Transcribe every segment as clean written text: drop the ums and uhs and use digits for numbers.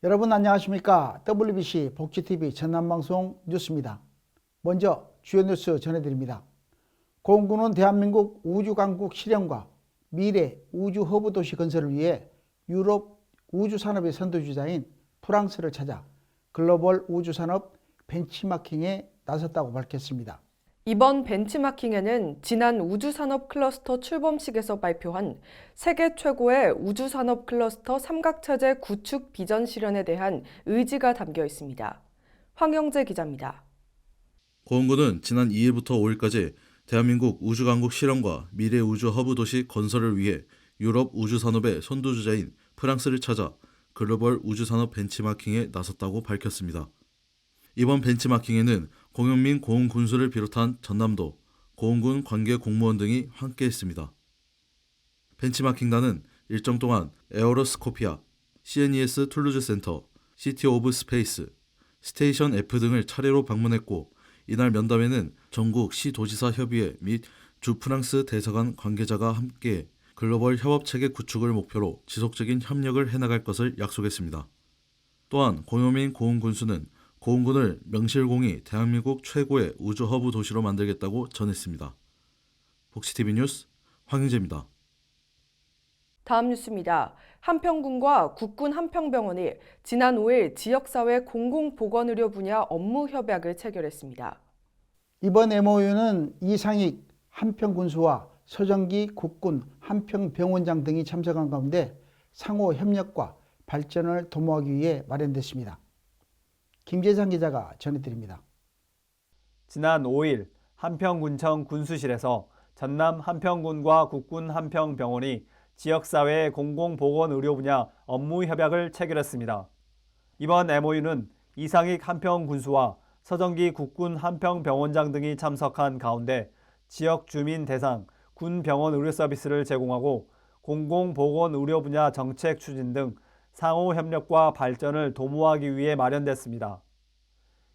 여러분 안녕하십니까? WBC 복지TV 전남방송 뉴스입니다. 먼저 주요 뉴스 전해드립니다. 공군은 대한민국 우주강국 실현과 미래 우주허브 도시 건설을 위해 유럽 우주산업의 선도주자인 프랑스를 찾아 글로벌 우주산업 벤치마킹에 나섰다고 밝혔습니다. 이번 벤치마킹에는 지난 우주산업 클러스터 출범식에서 발표한 세계 최고의 우주산업 클러스터 삼각체제 구축 비전 실현에 대한 의지가 담겨 있습니다. 황영재 기자입니다. 공군은 지난 2일부터 5일까지 대한민국 우주강국 실현과 미래 우주 허브 도시 건설을 위해 유럽 우주산업의 선두주자인 프랑스를 찾아 글로벌 우주산업 벤치마킹에 나섰다고 밝혔습니다. 이번 벤치마킹에는 공영민 고흥군수를 비롯한 전남도, 고흥군 관계 공무원 등이 함께했습니다. 벤치마킹단은 일정 동안 에어로스코피아, CNES 툴루즈 센터, 시티 오브 스페이스, 스테이션 F 등을 차례로 방문했고 이날 면담에는 전국 시도지사 협의회 및 주 프랑스 대사관 관계자가 함께 글로벌 협업체계 구축을 목표로 지속적인 협력을 해나갈 것을 약속했습니다. 또한 공영민 고흥군수는 고흥군을 명실공히 대한민국 최고의 우주 허브 도시로 만들겠다고 전했습니다. 복지TV 뉴스 황영재입니다. 다음 뉴스입니다. 한평군과 국군 한평병원이 지난 5일 지역사회 공공보건의료 분야 업무 협약을 체결했습니다. 이번 MOU는 이상익 한평군수와 서정기 국군 한평병원장 등이 참석한 가운데 상호 협력과 발전을 도모하기 위해 마련됐습니다. 김재상 기자가 전해드립니다. 지난 5일 한평군청 군수실에서 전남 한평군과 국군 한평병원이 지역사회 공공보건의료 분야 업무 협약을 체결했습니다. 이번 MOU는 이상익 한평군수와 서정기 국군 한평병원장 등이 참석한 가운데 지역 주민 대상 군병원 의료 서비스를 제공하고 공공보건의료 분야 정책 추진 등 상호 협력과 발전을 도모하기 위해 마련됐습니다.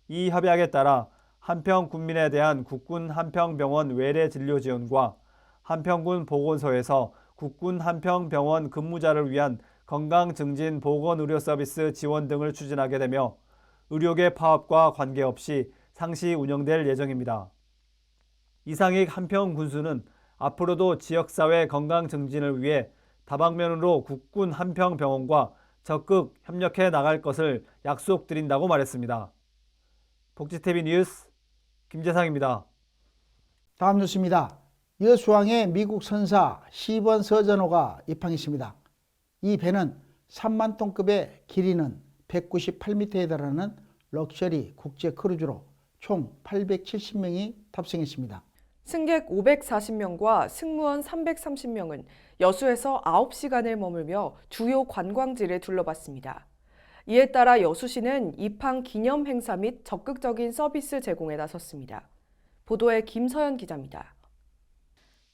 이 협약에 따라 한평 군민에 대한 국군 한평병원 외래 진료 지원과 한평군 보건소에서 국군 한평병원 근무자를 위한 건강증진 보건의료 서비스 지원 등을 추진하게 되며 의료계 파업과 관계없이 상시 운영될 예정입니다. 이상익 한평군수는 앞으로도 지역사회 건강증진을 위해 다방면으로 국군 한평병원과 적극 협력해 나갈 것을 약속드린다고 말했습니다. 복지TV 뉴스 김재상입니다. 다음 뉴스입니다. 여수항에 미국 선사 시번 서전호가 입항했습니다. 이 배는 3만 톤급의 길이는 198m에 달하는 럭셔리 국제 크루즈로 총 870명이 탑승했습니다. 승객 540명과 승무원 330명은 여수에서 9시간을 머물며 주요 관광지를 둘러봤습니다. 이에 따라 여수시는 입항 기념 행사 및 적극적인 서비스 제공에 나섰습니다. 보도에 김서연 기자입니다.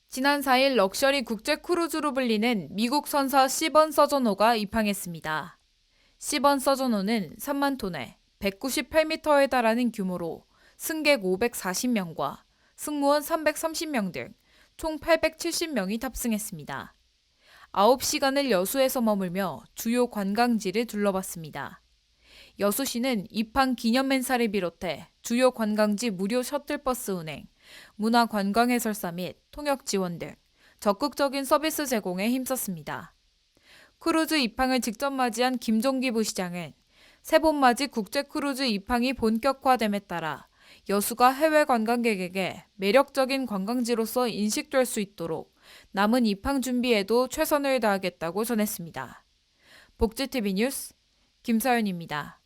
지난 4일 럭셔리 국제 크루즈로 불리는 미국 선사 시번 서전호가 입항했습니다. 시번 서전호는 3만 톤에 198m에 달하는 규모로 승객 540명과 승무원 330명 등 총 870명이 탑승했습니다. 9시간을 여수에서 머물며 주요 관광지를 둘러봤습니다. 여수시는 입항 기념 행사를 비롯해 주요 관광지 무료 셔틀버스 운행, 문화관광해설사 및 통역 지원 등 적극적인 서비스 제공에 힘썼습니다. 크루즈 입항을 직접 맞이한 김종기 부시장은 세번맞이 국제 크루즈 입항이 본격화됨에 따라 여수가 해외 관광객에게 매력적인 관광지로서 인식될 수 있도록 남은 입항 준비에도 최선을 다하겠다고 전했습니다. 복지TV 뉴스 김서연입니다.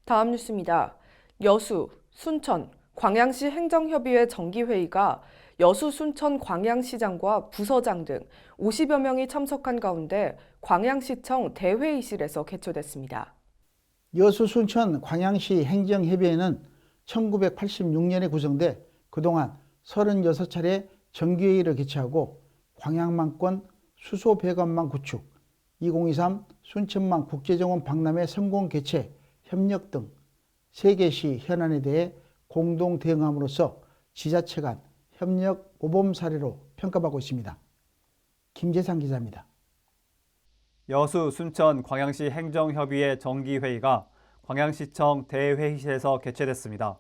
다음 뉴스입니다. 여수, 순천, 광양시 행정협의회 정기회의가 여수, 순천, 광양시장과 부서장 등 50여 명이 참석한 가운데 광양시청 대회의실에서 개최됐습니다. 여수, 순천, 광양시 행정협의회는 1986년에 구성돼 그동안 36차례 정기회의를 개최하고 광양만권 수소배관망 구축, 2023 순천망 국제정원 박람회 성공 개최, 협력 등 3개 시 현안에 대해 공동 대응함으로써 지자체 간 협력 모범 사례로 평가받고 있습니다. 김재상 기자입니다. 여수, 순천, 광양시 행정협의회 정기회의가 광양시청 대회의실에서 개최됐습니다.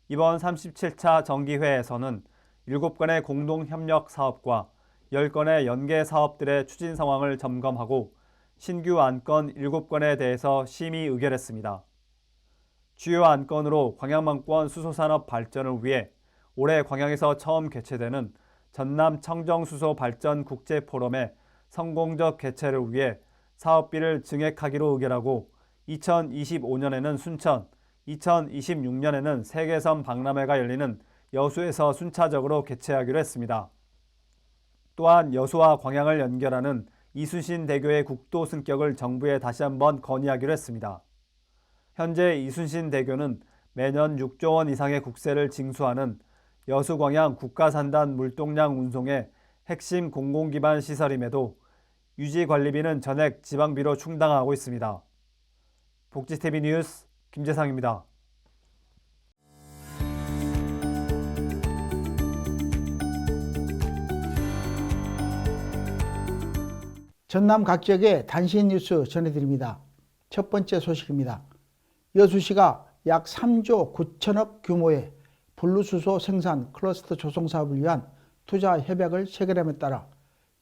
이번 37차 정기회에서는 7건의 공동협력 사업과 10건의 연계 사업들의 추진 상황을 점검하고 신규 안건 7건에 대해서 심의 의결했습니다. 주요 안건으로 광양만권 수소산업 발전을 위해 올해 광양에서 처음 개최되는 전남 청정수소 발전 국제포럼의 성공적 개최를 위해 사업비를 증액하기로 의결하고 2025년에는 순천, 2026년에는 세계섬 박람회가 열리는 여수에서 순차적으로 개최하기로 했습니다. 또한 여수와 광양을 연결하는 이순신대교의 국도 승격을 정부에 다시 한번 건의하기로 했습니다. 현재 이순신대교는 매년 6조 원 이상의 국세를 징수하는 여수광양 국가산단 물동량 운송의 핵심 공공기반 시설임에도 유지관리비는 전액 지방비로 충당하고 있습니다. 복지TV 뉴스 김재상입니다. 전남 각 지역의 단신 뉴스 전해드립니다. 첫 번째 소식입니다. 여수시가 약 3조 9천억 규모의 분리수소 생산 클러스터 조성 사업을 위한 투자 협약을 체결함에 따라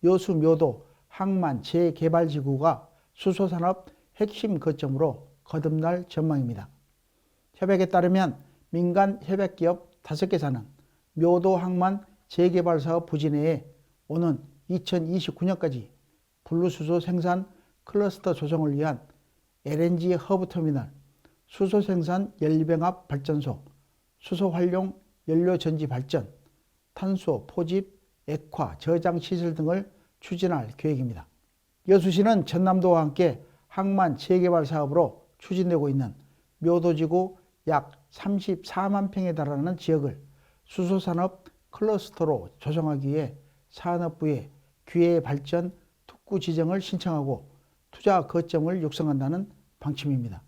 여수 묘도 항만 재개발지구가 수소산업 핵심 거점으로 거듭날 전망입니다. 협약에 따르면 민간 협약기업 5개사는 묘도 항만 재개발 사업 부지 내에 오는 2029년까지 분리수소 생산 클러스터 조성을 위한 LNG 허브터미널, 수소 생산 연료병합 발전소, 수소 활용 연료 전지 발전, 탄소 포집, 액화 저장 시설 등을 추진할 계획입니다. 여수시는 전남도와 함께 항만 재개발 사업으로 추진되고 있는 묘도지구 약 34만 평에 달하는 지역을 수소산업 클러스터로 조성하기 위해 산업부에 기회 발전 특구 지정을 신청하고 투자 거점을 육성한다는 방침입니다.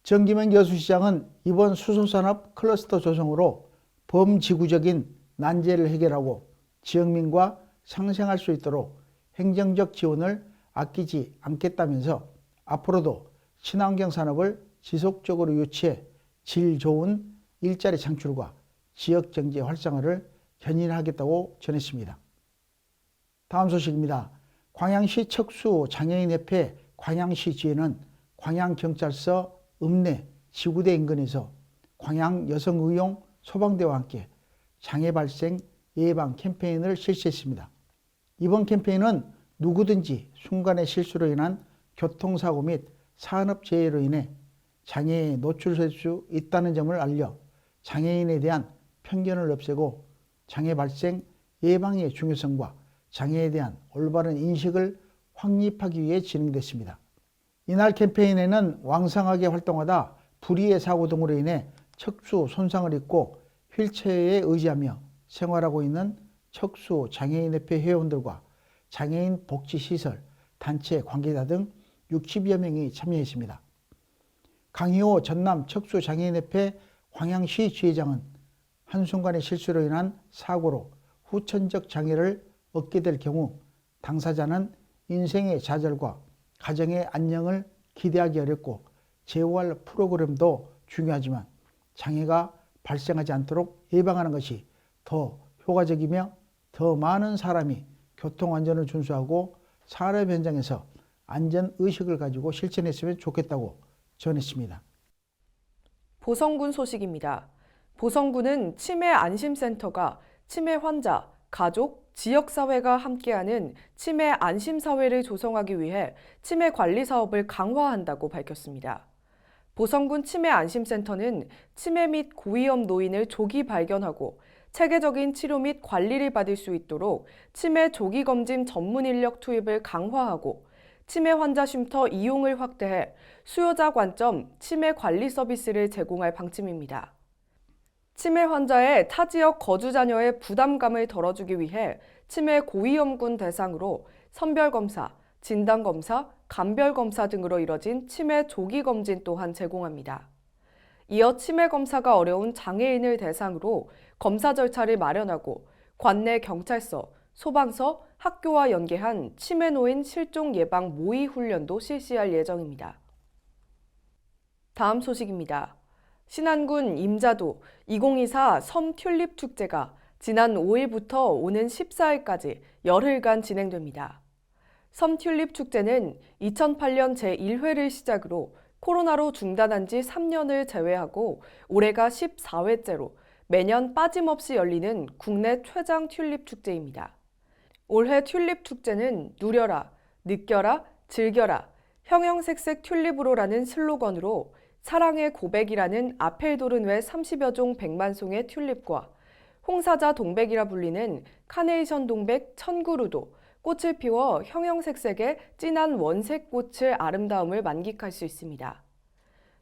정기명 여수시장은 이번 수소산업 클러스터 조성으로 범지구적인 난제를 해결하고 지역민과 상생할 수 있도록 행정적 지원을 아끼지 않겠다면서 앞으로도 친환경 산업을 지속적으로 유치해 질 좋은 일자리 창출과 지역경제 활성화를 견인하겠다고 전했습니다. 다음 소식입니다. 광양시 척수 장애인협회 광양시 지회는 광양경찰서 읍내 지구대 인근에서 광양 여성의용 소방대와 함께 장애 발생 예방 캠페인을 실시했습니다. 이번 캠페인은 누구든지 순간의 실수로 인한 교통사고 및 산업재해로 인해 장애에 노출될 수 있다는 점을 알려 장애인에 대한 편견을 없애고 장애 발생 예방의 중요성과 장애에 대한 올바른 인식을 확립하기 위해 진행됐습니다. 이날 캠페인에는 왕성하게 활동하다 불의의 사고 등으로 인해 척수 손상을 입고 휠체어에 의지하며 생활하고 있는 척수 장애인협회 회원들과 장애인 복지시설, 단체 관계자 등 60여 명이 참여했습니다. 강희호 전남 척수장애인협회 광양시 지회장은 한순간의 실수로 인한 사고로 후천적 장애를 얻게 될 경우 당사자는 인생의 좌절과 가정의 안녕을 기대하기 어렵고 재활 프로그램도 중요하지만 장애가 발생하지 않도록 예방하는 것이 더 효과적이며 더 많은 사람이 교통안전을 준수하고 산업 현장에서 안전의식을 가지고 실천했으면 좋겠다고 전했습니다. 보성군 소식입니다. 보성군은 치매 안심센터가 치매 환자, 가족, 지역사회가 함께하는 치매 안심사회를 조성하기 위해 치매 관리 사업을 강화한다고 밝혔습니다. 보성군 치매 안심센터는 치매 및 고위험 노인을 조기 발견하고 체계적인 치료 및 관리를 받을 수 있도록 치매 조기검진 전문 인력 투입을 강화하고 치매 환자 쉼터 이용을 확대해 수요자 관점 치매 관리 서비스를 제공할 방침입니다. 치매 환자의 타 지역 거주 자녀의 부담감을 덜어주기 위해 치매 고위험군 대상으로 선별검사, 진단검사, 감별검사 등으로 이뤄진 치매 조기검진 또한 제공합니다. 이어 치매 검사가 어려운 장애인을 대상으로 검사 절차를 마련하고 관내 경찰서, 소방서, 학교와 연계한 치매 노인 실종 예방 모의 훈련도 실시할 예정입니다. 다음 소식입니다. 신안군 임자도 2024 섬 튤립 축제가 지난 5일부터 오는 14일까지 열흘간 진행됩니다. 섬 튤립 축제는 2008년 제1회를 시작으로 코로나로 중단한 지 3년을 제외하고 올해가 14회째로 매년 빠짐없이 열리는 국내 최장 튤립 축제입니다. 올해 튤립 축제는 누려라, 느껴라, 즐겨라, 형형색색 튤립으로라는 슬로건으로 사랑의 고백이라는 아펠도른 외 30여 종 100만 송의 튤립과 홍사자 동백이라 불리는 카네이션 동백 1000그루도 꽃을 피워 형형색색의 진한 원색 꽃의 아름다움을 만끽할 수 있습니다.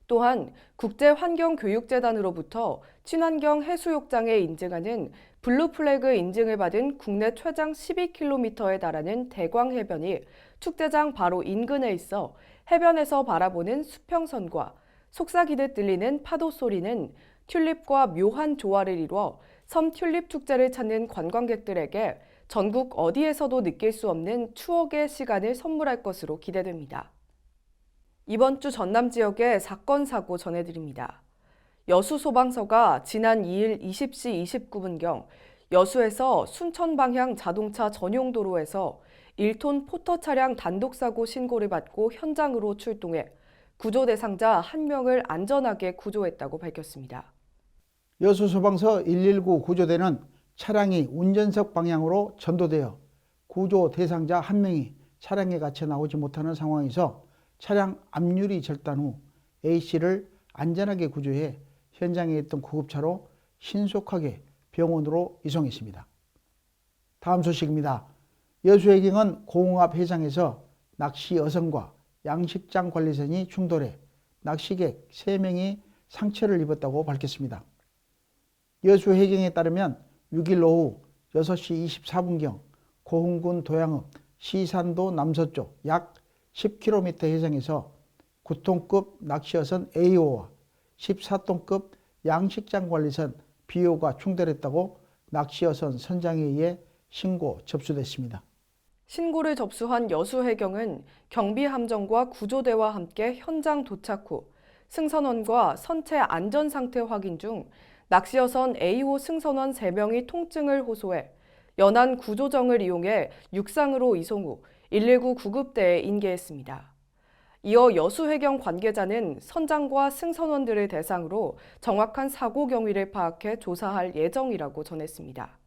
또한 국제환경교육재단으로부터 친환경 해수욕장에 인증하는 블루플래그 인증을 받은 국내 최장 12km에 달하는 대광해변이 축제장 바로 인근에 있어 해변에서 바라보는 수평선과 속삭이듯 들리는 파도 소리는 튤립과 묘한 조화를 이루어 섬 튤립 축제를 찾는 관광객들에게 전국 어디에서도 느낄 수 없는 추억의 시간을 선물할 것으로 기대됩니다. 이번 주 전남 지역의 사건 사고 전해드립니다. 여수 소방서가 지난 2일 20시 29분경 여수에서 순천 방향 자동차 전용 도로에서 1톤 포터 차량 단독 사고 신고를 받고 현장으로 출동해 구조 대상자 1명을 안전하게 구조했다고 밝혔습니다. 여수소방서 119 구조대는 차량이 운전석 방향으로 전도되어 구조 대상자 1명이 차량에 갇혀 나오지 못하는 상황에서 차량 앞유리 절단 후 A씨를 안전하게 구조해 현장에 있던 구급차로 신속하게 병원으로 이송했습니다. 다음 소식입니다. 여수해경은 고흥 해상에서 낚시 여성과 양식장 관리선이 충돌해 낚시객 3명이 상처를 입었다고 밝혔습니다. 여수해경에 따르면 6일 오후 6시 24분경 고흥군 도양읍 시산도 남서쪽 약 10km 해상에서 9톤급 낚시어선 A호와 14톤급 양식장 관리선 B호가 충돌했다고 낚시어선 선장에 의해 신고 접수됐습니다. 신고를 접수한 여수해경은 경비함정과 구조대와 함께 현장 도착 후 승선원과 선체 안전 상태 확인 중 낚시어선 A호 승선원 3명이 통증을 호소해 연안 구조정을 이용해 육상으로 이송 후 119 구급대에 인계했습니다. 이어 여수해경 관계자는 선장과 승선원들을 대상으로 정확한 사고 경위를 파악해 조사할 예정이라고 전했습니다.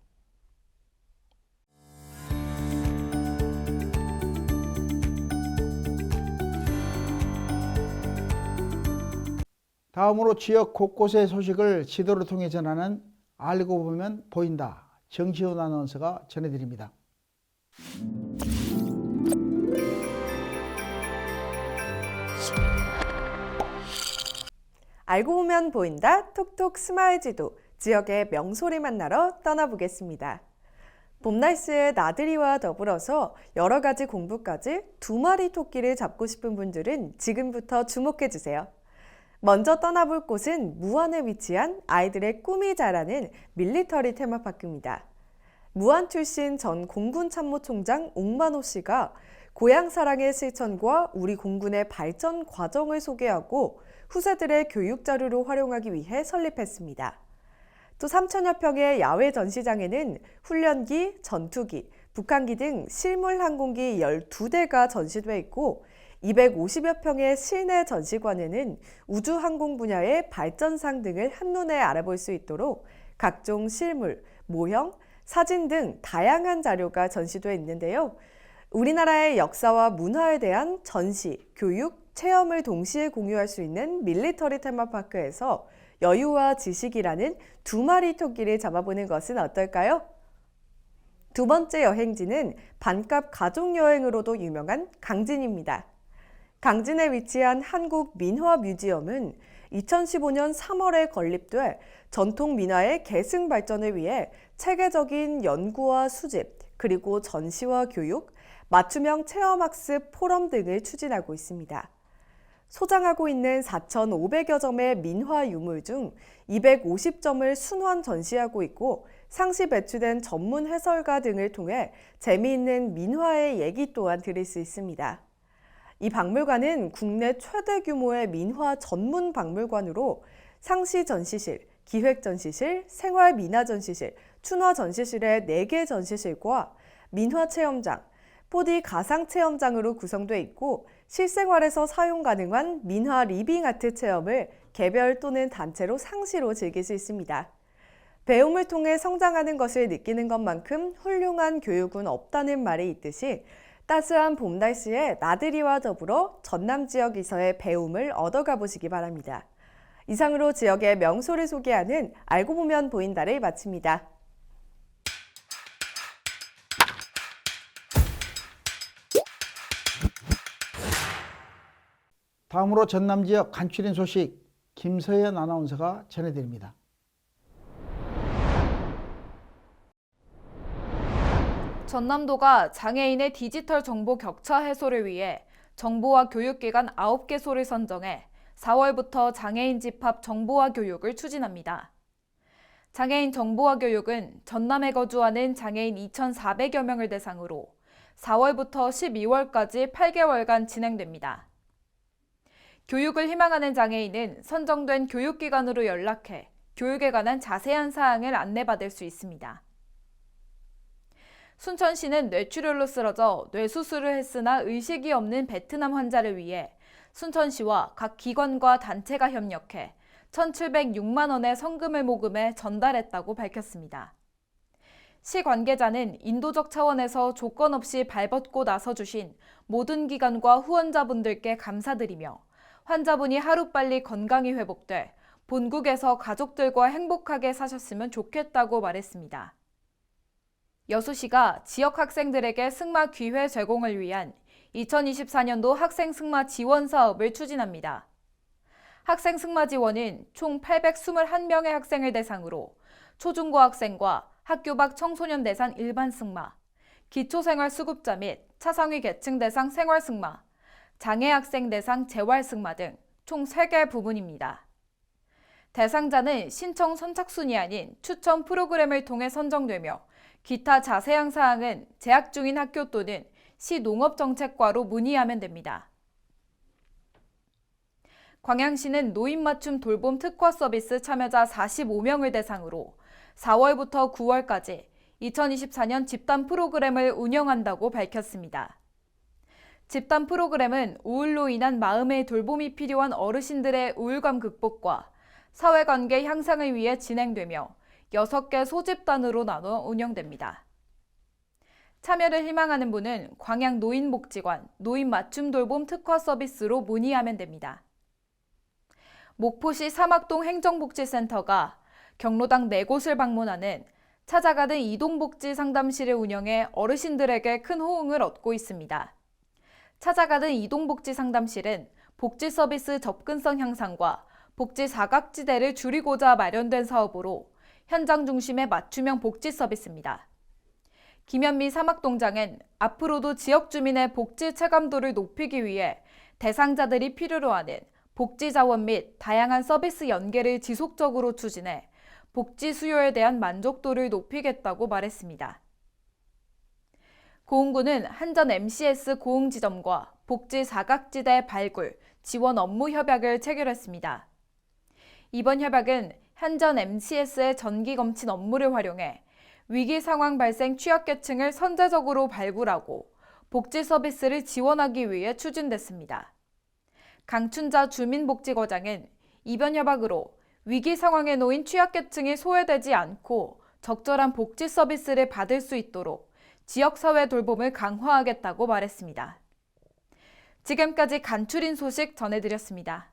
다음으로 지역 곳곳의 소식을 지도를 통해 전하는 알고 보면 보인다. 정시훈 아나운서가 전해드립니다. 알고 보면 보인다 톡톡 스마일 지도 지역의 명소를 만나러 떠나보겠습니다. 봄 날씨에 나들이와 더불어서 여러 가지 공부까지 2마리 토끼를 잡고 싶은 분들은 지금부터 주목해주세요. 먼저 떠나볼 곳은 무안에 위치한 아이들의 꿈이 자라는 밀리터리 테마파크입니다. 무안 출신 전 공군 참모총장 옥만호 씨가 고향 사랑의 실천과 우리 공군의 발전 과정을 소개하고 후세들의 교육 자료로 활용하기 위해 설립했습니다. 또 3,000여 평의 야외 전시장에는 훈련기, 전투기, 북한기 등 실물 항공기 12대가 전시돼 있고 250여 평의 실내 전시관에는 우주항공 분야의 발전상 등을 한눈에 알아볼 수 있도록 각종 실물, 모형, 사진 등 다양한 자료가 전시되어 있는데요. 우리나라의 역사와 문화에 대한 전시, 교육, 체험을 동시에 공유할 수 있는 밀리터리 테마파크에서 여유와 지식이라는 2마리 토끼를 잡아보는 것은 어떨까요? 두 번째 여행지는 반값 가족여행으로도 유명한 강진입니다. 강진에 위치한 한국민화뮤지엄은 2015년 3월에 건립돼 전통 민화의 계승 발전을 위해 체계적인 연구와 수집, 그리고 전시와 교육, 맞춤형 체험학습 포럼 등을 추진하고 있습니다. 소장하고 있는 4,500여 점의 민화 유물 중 250점을 순환 전시하고 있고 상시 배치된 전문 해설가 등을 통해 재미있는 민화의 얘기 또한 들을 수 있습니다. 이 박물관은 국내 최대 규모의 민화 전문 박물관으로 상시 전시실, 기획 전시실, 생활 민화 전시실, 춘화 전시실의 4개 전시실과 민화 체험장, 4D 가상 체험장으로 구성되어 있고 실생활에서 사용 가능한 민화 리빙 아트 체험을 개별 또는 단체로 상시로 즐길 수 있습니다. 배움을 통해 성장하는 것을 느끼는 것만큼 훌륭한 교육은 없다는 말이 있듯이 따스한 봄 날씨에 나들이와 더불어 전남 지역에서의 배움을 얻어가 보시기 바랍니다. 이상으로 지역의 명소를 소개하는 알고 보면 보인다를 마칩니다. 다음으로 전남 지역 간추린 소식 김서연 아나운서가 전해드립니다. 전남도가 장애인의 디지털 정보 격차 해소를 위해 정보화 교육기관 9개소를 선정해 4월부터 장애인 집합 정보화 교육을 추진합니다. 장애인 정보화 교육은 전남에 거주하는 장애인 2,400여 명을 대상으로 4월부터 12월까지 8개월간 진행됩니다. 교육을 희망하는 장애인은 선정된 교육기관으로 연락해 교육에 관한 자세한 사항을 안내받을 수 있습니다. 순천시는 뇌출혈로 쓰러져 뇌수술을 했으나 의식이 없는 베트남 환자를 위해 순천시와 각 기관과 단체가 협력해 1,706만 원의 성금을 모금해 전달했다고 밝혔습니다. 시 관계자는 인도적 차원에서 조건 없이 발벗고 나서주신 모든 기관과 후원자분들께 감사드리며 환자분이 하루빨리 건강이 회복돼 본국에서 가족들과 행복하게 사셨으면 좋겠다고 말했습니다. 여수시가 지역 학생들에게 승마 기회 제공을 위한 2024년도 학생 승마 지원 사업을 추진합니다. 학생 승마 지원은 총 821명의 학생을 대상으로 초중고 학생과 학교 밖 청소년 대상 일반 승마, 기초생활 수급자 및 차상위 계층 대상 생활 승마, 장애 학생 대상 재활 승마 등 총 3개 부분입니다. 대상자는 신청 선착순이 아닌 추천 프로그램을 통해 선정되며 기타 자세한 사항은 재학 중인 학교 또는 시 농업정책과로 문의하면 됩니다. 광양시는 노인 맞춤 돌봄 특화 서비스 참여자 45명을 대상으로 4월부터 9월까지 2024년 집단 프로그램을 운영한다고 밝혔습니다. 집단 프로그램은 우울로 인한 마음의 돌봄이 필요한 어르신들의 우울감 극복과 사회관계 향상을 위해 진행되며 6개 소집단으로 나눠 운영됩니다. 참여를 희망하는 분은 광양노인복지관 노인 맞춤 돌봄 특화 서비스로 문의하면 됩니다. 목포시 사막동 행정복지센터가 경로당 4곳을 방문하는 찾아가는 이동복지 상담실을 운영해 어르신들에게 큰 호응을 얻고 있습니다. 찾아가는 이동복지 상담실은 복지 서비스 접근성 향상과 복지 사각지대를 줄이고자 마련된 사업으로 현장 중심의 맞춤형 복지 서비스입니다. 김현미 사막동장은 앞으로도 지역 주민의 복지 체감도를 높이기 위해 대상자들이 필요로 하는 복지 자원 및 다양한 서비스 연계를 지속적으로 추진해 복지 수요에 대한 만족도를 높이겠다고 말했습니다. 고흥구는 한전 MCS 고흥지점과 복지 사각지대 발굴, 지원 업무 협약을 체결했습니다. 이번 협약은 한전 MCS의 전기 검침 업무를 활용해 위기 상황 발생 취약계층을 선제적으로 발굴하고 복지 서비스를 지원하기 위해 추진됐습니다. 강춘자 주민복지거장은 이번 협약으로 위기 상황에 놓인 취약계층이 소외되지 않고 적절한 복지 서비스를 받을 수 있도록 지역사회 돌봄을 강화하겠다고 말했습니다. 지금까지 간추린 소식 전해드렸습니다.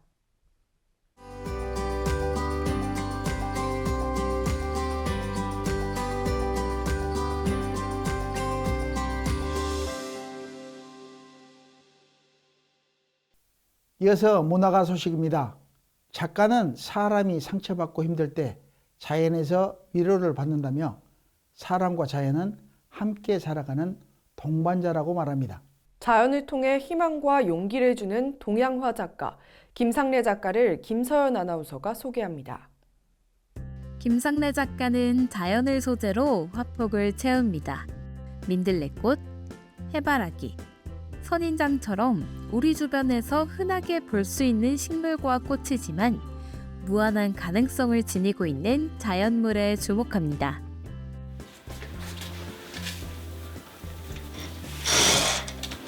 이어서 문화가 소식입니다. 작가는 사람이 상처받고 힘들 때 자연에서 위로를 받는다며 사람과 자연은 함께 살아가는 동반자라고 말합니다. 자연을 통해 희망과 용기를 주는 동양화 작가 김상래 작가를 김서연 아나운서가 소개합니다. 김상래 작가는 자연을 소재로 화폭을 채웁니다. 민들레꽃, 해바라기, 선인장처럼 우리 주변에서 흔하게 볼 수 있는 식물과 꽃이지만 무한한 가능성을 지니고 있는 자연물에 주목합니다.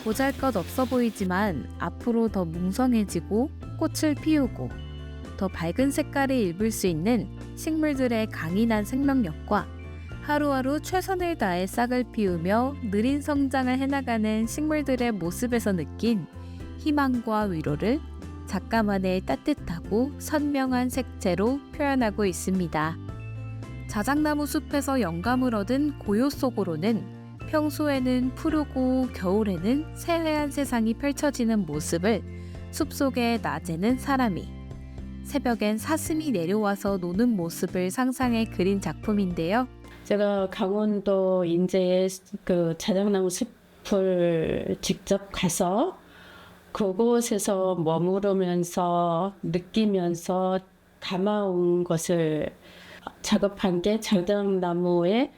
보잘것없어 보이지만 앞으로 더 뭉성해지고 꽃을 피우고 더 밝은 색깔을 입을 수 있는 식물들의 강인한 생명력과 하루하루 최선을 다해 싹을 피우며 느린 성장을 해나가는 식물들의 모습에서 느낀 희망과 위로를 작가만의 따뜻하고 선명한 색채로 표현하고 있습니다. 자작나무 숲에서 영감을 얻은 고요 속으로는 평소에는 푸르고 겨울에는 새하얀 세상이 펼쳐지는 모습을 숲속에 낮에는 사람이, 새벽엔 사슴이 내려와서 노는 모습을 상상해 그린 작품인데요. 제가 강원도 인제에 그 자작나무 숲을 직접 가서 그곳에서 머무르면서 느끼면서 담아온 것을 작업한 게 자작나무의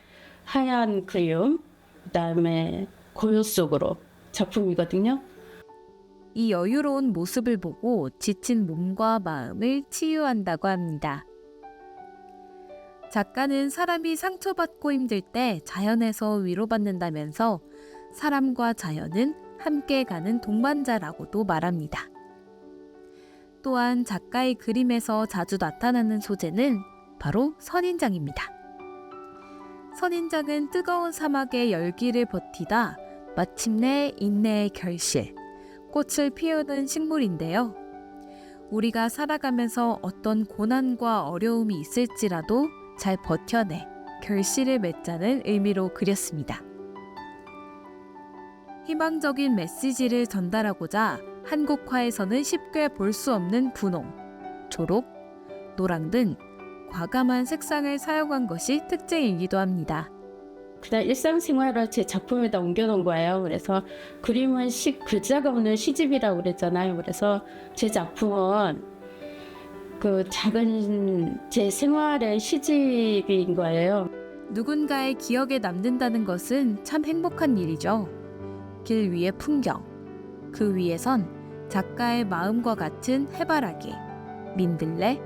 하얀 그림, 그다음에 고요 속으로 작품이거든요. 이 여유로운 모습을 보고 지친 몸과 마음을 치유한다고 합니다. 작가는 사람이 상처받고 힘들 때 자연에서 위로받는다면서 사람과 자연은 함께 가는 동반자라고도 말합니다. 또한 작가의 그림에서 자주 나타나는 소재는 바로 선인장입니다. 선인장은 뜨거운 사막의 열기를 버티다 마침내 인내의 결실, 꽃을 피우는 식물인데요. 우리가 살아가면서 어떤 고난과 어려움이 있을지라도 잘 버텨내 결실을 맺자는 의미로 그렸습니다. 희망적인 메시지를 전달하고자 한국화에서는 쉽게 볼 수 없는 분홍, 초록, 노랑 등 과감한 색상을 사용한 것이 특징이기도 합니다. 그냥 일상생활을 제 작품에다 옮겨놓은 거예요. 그래서 그림은 글자가 없는 시집이라고 그랬잖아요. 그래서 제 작품은 그 작은 제 생활의 시집인 거예요. 누군가의 기억에 남는다는 것은 참 행복한 일이죠. 길 위의 풍경, 그 위에선 작가의 마음과 같은 해바라기, 민들레,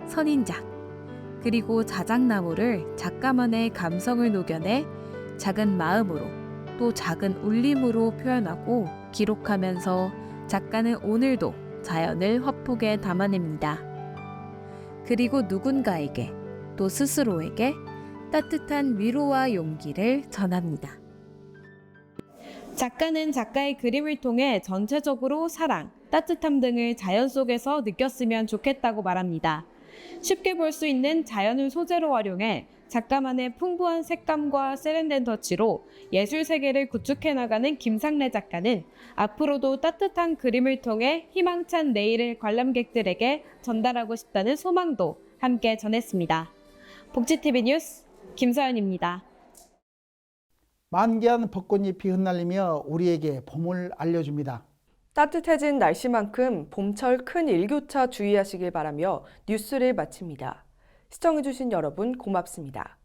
선인장, 그리고 자작나무를 작가만의 감성을 녹여내 작은 마음으로 또 작은 울림으로 표현하고 기록하면서 작가는 오늘도 자연을 화폭에 담아냅니다. 그리고 누군가에게 또 스스로에게 따뜻한 위로와 용기를 전합니다. 작가는 작가의 그림을 통해 전체적으로 사랑, 따뜻함 등을 자연 속에서 느꼈으면 좋겠다고 말합니다. 쉽게 볼 수 있는 자연을 소재로 활용해 작가만의 풍부한 색감과 세련된 터치로 예술 세계를 구축해 나가는 김상래 작가는 앞으로도 따뜻한 그림을 통해 희망찬 내일을 관람객들에게 전달하고 싶다는 소망도 함께 전했습니다. 복지TV 뉴스 김서연입니다. 만개한 벚꽃잎이 흩날리며 우리에게 봄을 알려줍니다. 따뜻해진 날씨만큼 봄철 큰 일교차 주의하시길 바라며 뉴스를 마칩니다. 시청해주신 여러분 고맙습니다.